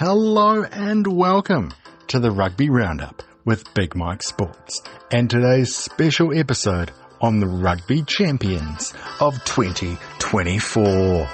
Hello and welcome to the Rugby Roundup with Big Mike Sports and today's special episode on the Rugby Champions of 2024.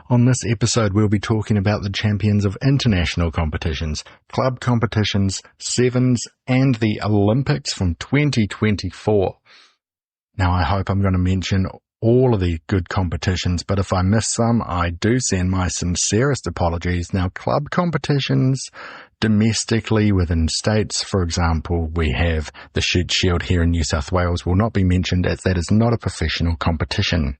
On this episode, we'll be talking about the champions of international competitions, club competitions, sevens, and the Olympics from 2024. Now, I hope I'm going to mention all of the good competitions, but if I miss some, I do send my sincerest apologies. Now, club competitions domestically within states, for example, we have the Shute Shield here in New South Wales, will not be mentioned as that is not a professional competition.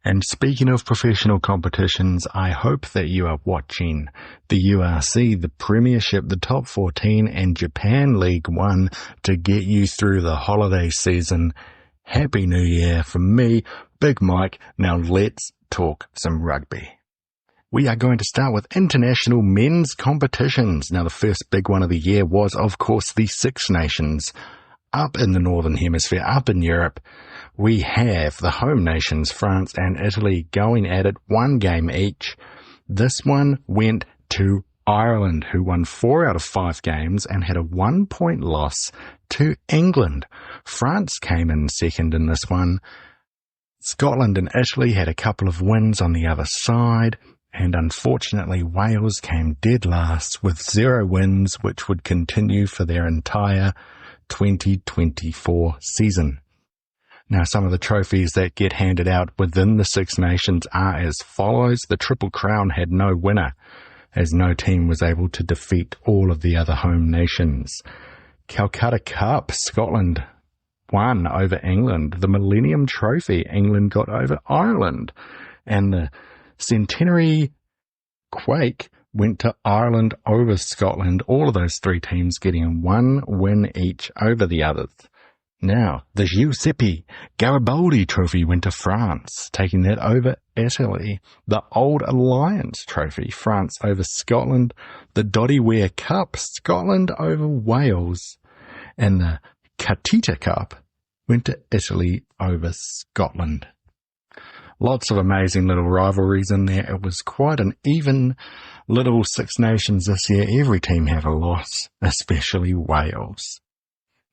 And speaking of professional competitions, I hope that you are watching the URC, the Premiership, the Top 14 and Japan League 1 to get you through the holiday season. Happy New Year from me, Big Mike. Now let's talk some rugby. We are going to start with international men's competitions. Now the first big one of the year was, of course, the Six Nations up in the Northern Hemisphere, up in Europe. We have the home nations, France and Italy, going at it, one game each. This one went to Ireland, who won 4 out of 5 games and had a 1-point loss to England. France came in second in this one. Scotland and Italy had a couple of wins on the other side, and unfortunately Wales came dead last with 0 wins, which would continue for their entire 2024 season. Now, some of the trophies that get handed out within the Six Nations are as follows. The Triple Crown had no winner, as no team was able to defeat all of the other home nations. Calcutta Cup, Scotland won over England. The Millennium Trophy, England got over Ireland. And the Centenary Quake went to Ireland over Scotland. All of those 3 teams getting 1 win each over the others. Now, the Giuseppe Garibaldi Trophy went to France, taking that over Italy. The Old Alliance Trophy, France over Scotland. The Doddy Weir Cup, Scotland over Wales. And the Catita Cup went to Italy over Scotland. Lots of amazing little rivalries in there. It was quite an even little Six Nations this year. Every team had a loss, especially Wales.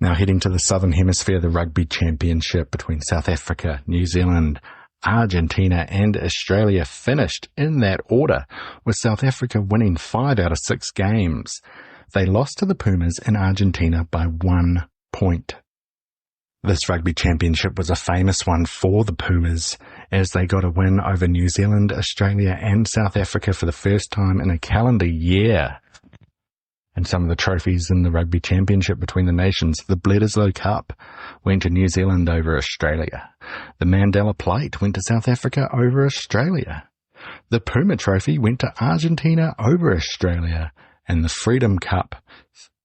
Now heading to the Southern Hemisphere, the Rugby Championship between South Africa, New Zealand, Argentina and Australia finished in that order, with South Africa winning 5 out of 6 games. They lost to the Pumas in Argentina by 1 point. This Rugby Championship was a famous one for the Pumas, as they got a win over New Zealand, Australia and South Africa for the first time in a calendar year. And some of the trophies in the Rugby Championship between the nations, the Bledisloe Cup went to New Zealand over Australia. The Mandela Plate went to South Africa over Australia. The Puma Trophy went to Argentina over Australia. And the Freedom Cup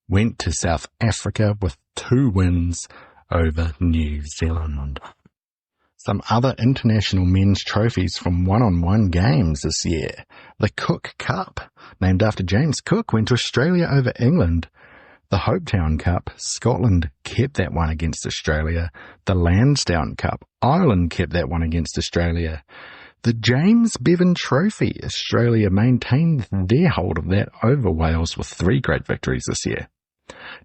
went to South Africa with 2 wins over New Zealand. Some other international men's trophies from one-on-one games this year. The Cook Cup, named after James Cook, went to Australia over England. The Hopetown Cup, Scotland kept that one against Australia. The Lansdowne Cup, Ireland kept that one against Australia. The James Bevan Trophy, Australia maintained their hold of that over Wales with 3 great victories this year.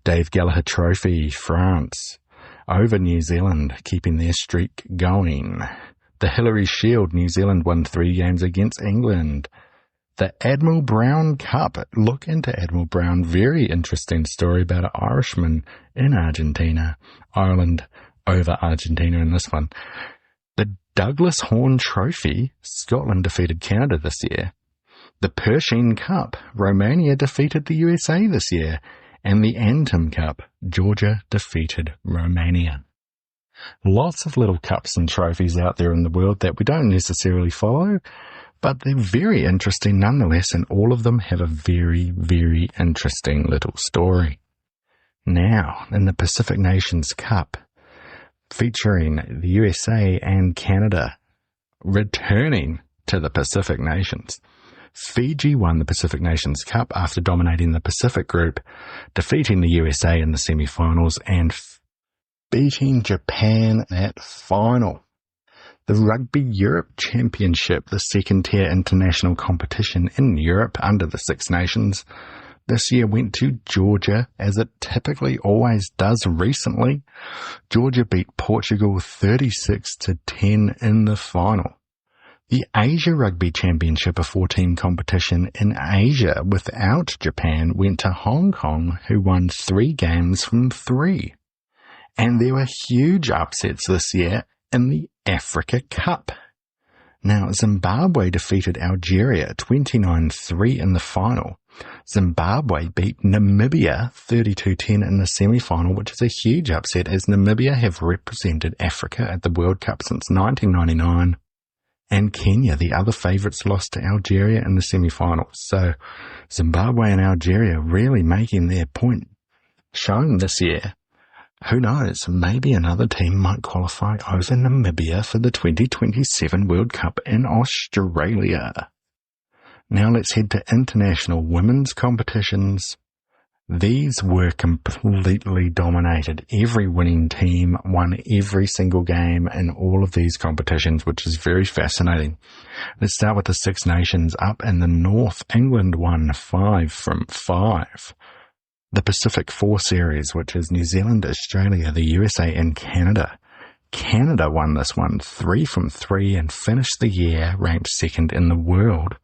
Dave Gallagher Trophy, France over New Zealand, keeping their streak going. The Hillary Shield, New Zealand won 3 games against England. The Admiral Brown Cup, look into Admiral Brown, very interesting story about an Irishman in Argentina. Ireland over Argentina in this one. The Douglas Horn Trophy, Scotland defeated Canada this year. The Pershing Cup, Romania defeated the USA this year. And the Antrim Cup, Georgia defeated Romania. Lots of little cups and trophies out there in the world that we don't necessarily follow, but they're very interesting nonetheless, and all of them have a very, very interesting little story. Now, in the Pacific Nations Cup, featuring the USA and Canada returning to the Pacific Nations, Fiji won the Pacific Nations Cup after dominating the Pacific Group, defeating the USA in the semi-finals and beating Japan at final. The Rugby Europe Championship, the second-tier international competition in Europe under the Six Nations, this year went to Georgia, as it typically always does recently. Georgia beat Portugal 36-10 in the final. The Asia Rugby Championship, a 4-team competition in Asia without Japan, went to Hong Kong, who won 3 games from 3. And there were huge upsets this year in the Africa Cup. Now, Zimbabwe defeated Algeria 29-3 in the final. Zimbabwe beat Namibia 32-10 in the semi-final, which is a huge upset, as Namibia have represented Africa at the World Cup since 1999. And Kenya, the other favourites, lost to Algeria in the semi-finals. So Zimbabwe and Algeria really making their point shown this year. Who knows, maybe another team might qualify over Namibia for the 2027 World Cup in Australia. Now let's head to international women's competitions. These were completely dominated. Every winning team won every single game in all of these competitions, which is very fascinating. Let's start with the Six Nations. Up in the north, England won 5 from 5. The Pacific 4 series, which is New Zealand, Australia, the USA and Canada. Canada won this one 3 from 3 and finished the year ranked second in the world.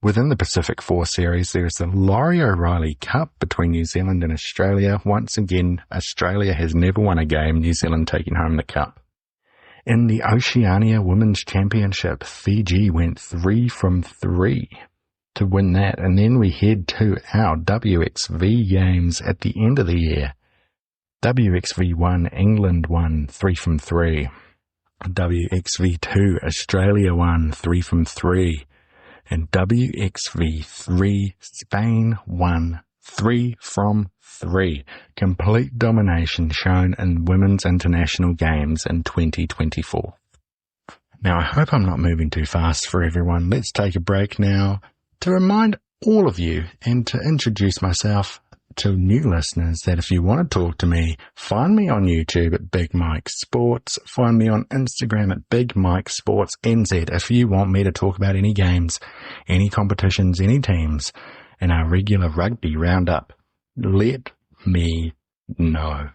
Within the Pacific 4 series, there is the Laurie O'Reilly Cup between New Zealand and Australia. Once again, Australia has never won a game, New Zealand taking home the cup. In the Oceania Women's Championship, Fiji went 3 from 3 to win that. And then we head to our WXV games at the end of the year. WXV 1, England won 3 from 3. WXV 2, Australia won 3 from 3. And WXV 3, Spain won 3 from 3. Complete domination shown in women's international games in 2024. Now, I hope I'm not moving too fast for everyone. Let's take a break now to remind all of you and to introduce myself to new listeners that if you want to talk to me, find me on YouTube at Big Mike Sports. Find me on Instagram at Big Mike Sports NZ if you want me to talk about any games, any competitions, any teams in our regular Rugby Roundup. Let me know.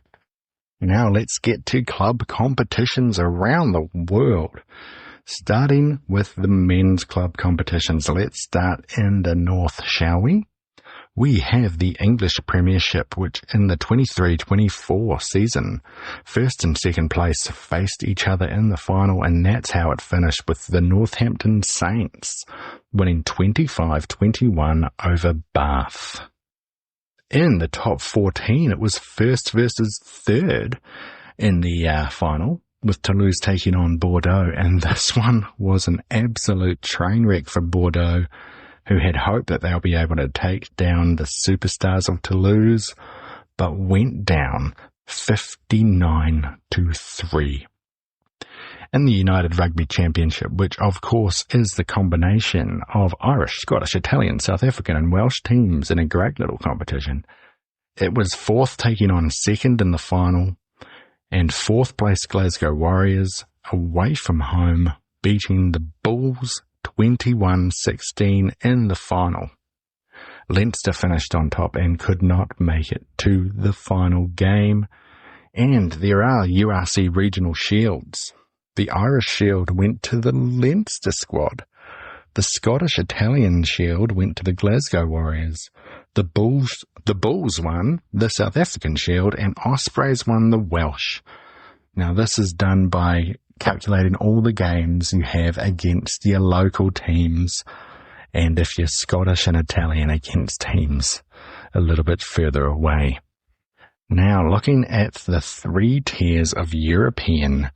Now let's get to club competitions around the world. Starting with the men's club competitions. Let's start in the north, shall we? We have the English Premiership, which in the 23-24 season, first and second place faced each other in the final, and that's how it finished, with the Northampton Saints winning 25-21 over Bath. In the top 14, it was first versus third in the final, with Toulouse taking on Bordeaux, and this one was an absolute train wreck for Bordeaux, who had hoped that they'll be able to take down the superstars of Toulouse, but went down 59-3. In the United Rugby Championship, which of course is the combination of Irish, Scottish, Italian, South African and Welsh teams in a great little competition, it was fourth taking on second in the final, and fourth place Glasgow Warriors away from home, beating the Bulls 21-16 in the final. Leinster finished on top and could not make it to the final game. And there are URC regional shields. The Irish Shield went to the Leinster squad. The Scottish Italian Shield went to the Glasgow Warriors. The Bulls won the South African Shield, and Ospreys won the Welsh. Now this is done by calculating all the games you have against your local teams, and if you're Scottish and Italian, against teams a little bit further away. Now, looking at the 3 tiers of European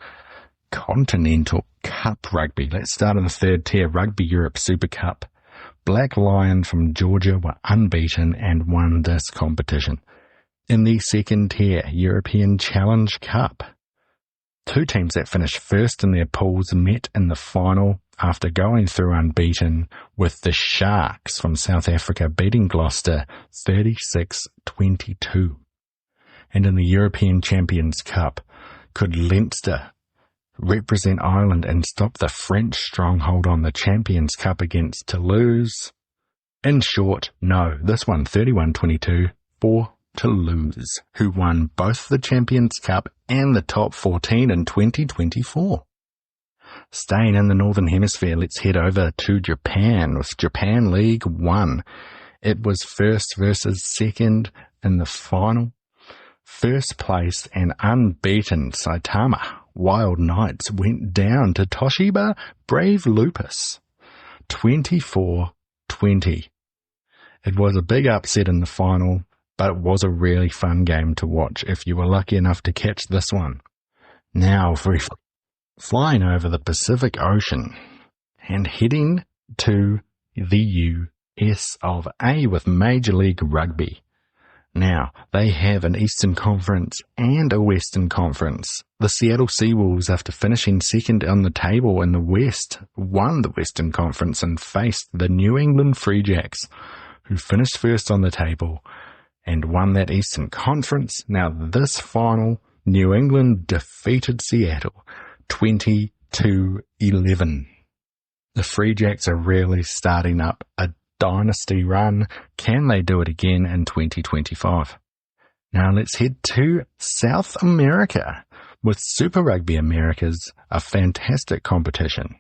Continental Cup rugby. Let's start in the third tier, Rugby Europe Super Cup. Black Lion from Georgia were unbeaten and won this competition. In the second tier, European Challenge Cup, 2 teams that finished first in their pools met in the final after going through unbeaten, with the Sharks from South Africa beating Gloucester 36-22. And in the European Champions Cup, could Leinster represent Ireland and stop the French stronghold on the Champions Cup against Toulouse. In short, no, this one 31-22 for Toulouse, who won both the Champions Cup and the top 14 in 2024. Staying in the Northern Hemisphere, let's head over to Japan with Japan League 1. It was first versus second in the final. First place and unbeaten Saitama Wild Knights went down to Toshiba Brave Lupus 24-20. It was a big upset in the final, but it was a really fun game to watch if you were lucky enough to catch this one. Now, flying over the Pacific Ocean and heading to the US with Major League Rugby. Now, they have an Eastern Conference and a Western Conference. The Seattle Seawolves, after finishing second on the table in the West, won the Western Conference and faced the New England Free Jacks, who finished first on the table and won that Eastern Conference. Now, this final, New England defeated Seattle 20-11. The Free Jacks are really starting up a dynasty run. Can they do it again in 2025? Now let's head to South America with Super Rugby Americas, a fantastic competition.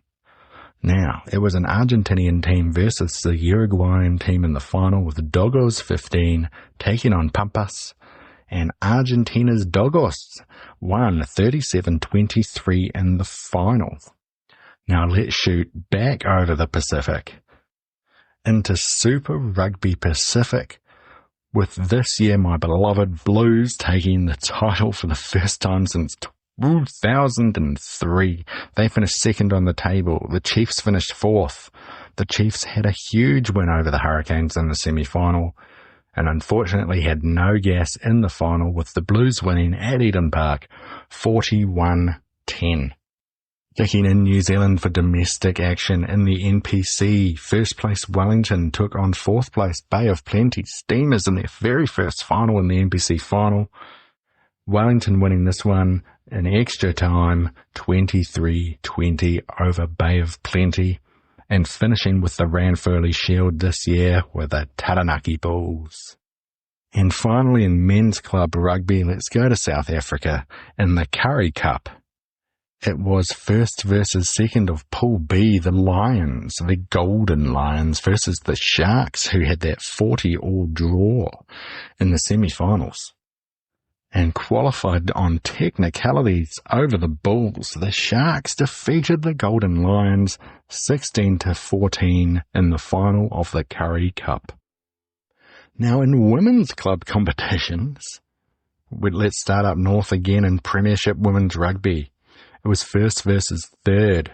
Now, it was an Argentinian team versus the Uruguayan team in the final, with Dogos 15 taking on Pampas, and Argentina's Dogos won 37-23 in the final. Now let's shoot back over the Pacific into Super Rugby Pacific, with this year my beloved Blues taking the title for the first time since 2003. They finished second on the table. The Chiefs finished fourth. The Chiefs had a huge win over the Hurricanes in the semi-final, and unfortunately had no gas in the final, with the Blues winning at Eden Park 41-10. Kicking in New Zealand for domestic action in the NPC, first place Wellington took on fourth place Bay of Plenty Steamers in their very first final in the NPC final. Wellington winning this one in extra time 23-20 over Bay of Plenty, and finishing with the Ranfurly Shield this year with the Taranaki Bulls. And finally, in men's club rugby, let's go to South Africa in the Currie Cup. It was first versus second of Pool B, the Lions, the Golden Lions, versus the Sharks, who had that 40-all draw in the semi-finals and qualified on technicalities over the Bulls. The Sharks defeated the Golden Lions 16-14 in the final of the Currie Cup. Now, in women's club competitions, let's start up north again in Premiership Women's Rugby. It was first versus third,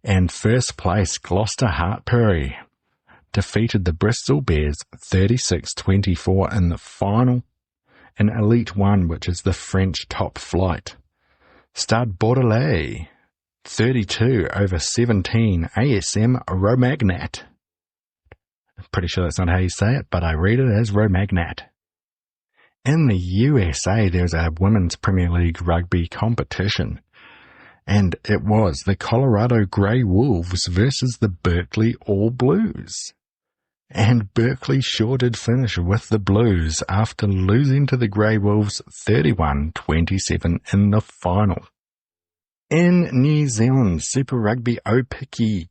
and first place Gloucester Hartpury defeated the Bristol Bears 36-24 in the final. In Elite 1, which is the French top flight, Stade Bordelais 32-17 ASM Romagnat. Pretty sure that's not how you say it, but I read it as Romagnat. In the USA, there's a Women's Premier League rugby competition, and it was the Colorado Grey Wolves versus the Berkeley All Blues. And Berkeley sure did finish with the Blues after losing to the Grey Wolves 31-27 in the final. In New Zealand, Super Rugby Aupiki,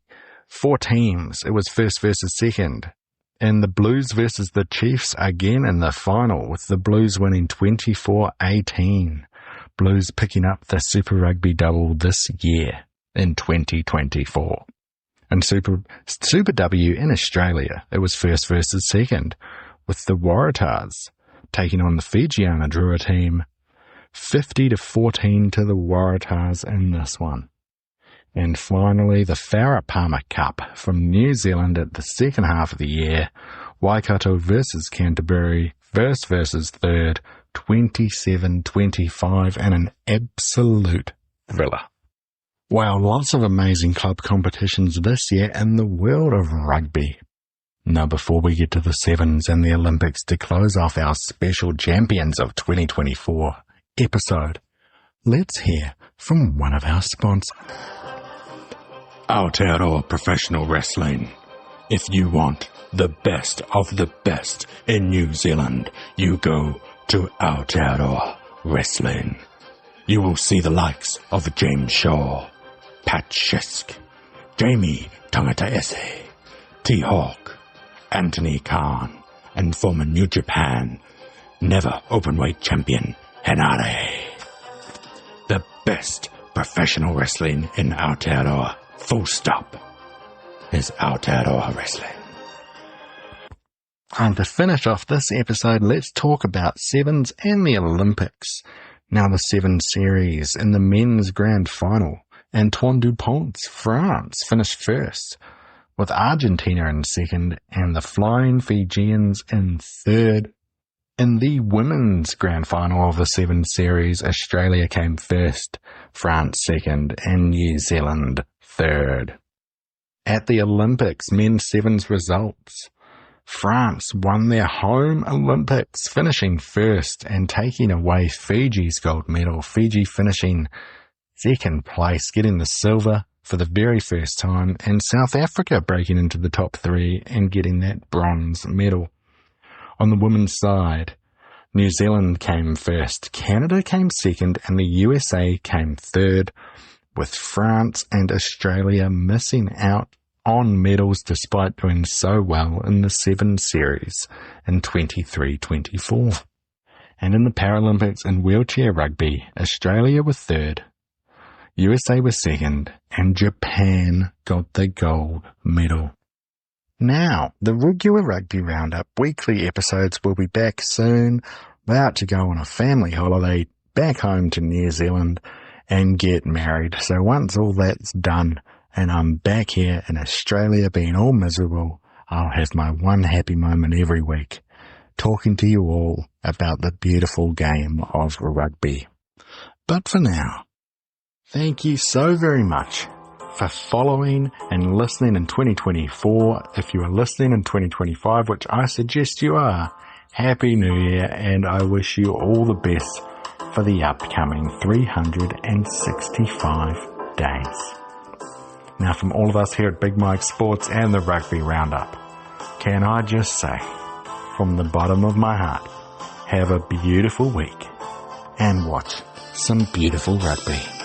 4 teams. It was first versus second. And the Blues versus the Chiefs again in the final, with the Blues winning 24-18. Blues picking up the Super Rugby double this year in 2024. And Super W in Australia, it was first versus second, with the Waratahs taking on the Fijiana Drua team, 50-14 to the Waratahs in this one. And finally, the Farah Palmer Cup from New Zealand at the second half of the year, Waikato versus Canterbury, first versus third, 27-25, and an absolute thriller. Wow, lots of amazing club competitions this year in the world of rugby. Now, before we get to the Sevens and the Olympics to close off our special Champions of 2024 episode, let's hear from one of our sponsors. Aotearoa Professional Wrestling. If you want the best of the best in New Zealand, you go to Aotearoa Wrestling. You will see the likes of James Shaw, Pat Shisk, Jamie Tangata-Ese, T-Hawk, Anthony Khan, and former New Japan never openweight champion Henare. The best professional wrestling in Aotearoa, full stop, is Aotearoa Wrestling. And to finish off this episode, let's talk about sevens and the Olympics. Now the seven series in the men's grand final. Antoine Dupont's France finished first, with Argentina in second and the Flying Fijians in third. In the women's grand final of the seven series, Australia came first, France second, and New Zealand third. At the Olympics, men's sevens results. France won their home Olympics, finishing first and taking away Fiji's gold medal. Fiji finishing second place, getting the silver for the very first time, and South Africa breaking into the top three and getting that bronze medal. On the women's side, New Zealand came first, Canada came second, and the USA came third, with France and Australia missing out on medals despite doing so well in the seven series in 23-24. And in the Paralympics in wheelchair rugby, Australia was third, USA was second, and Japan got the gold medal. Now, the regular Rugby Roundup weekly episodes will be back soon. About to go on a family holiday back home to New Zealand and get married. So once all that's done and I'm back here in Australia being all miserable, I'll have my one happy moment every week, talking to you all about the beautiful game of rugby. But for now, thank you so very much for following and listening in 2024. If you are listening in 2025, which I suggest you are, Happy New Year, and I wish you all the best for the upcoming 365 days. Now, from all of us here at Big Mike Sports and the Rugby Roundup, can I just say, from the bottom of my heart, have a beautiful week and watch some beautiful rugby.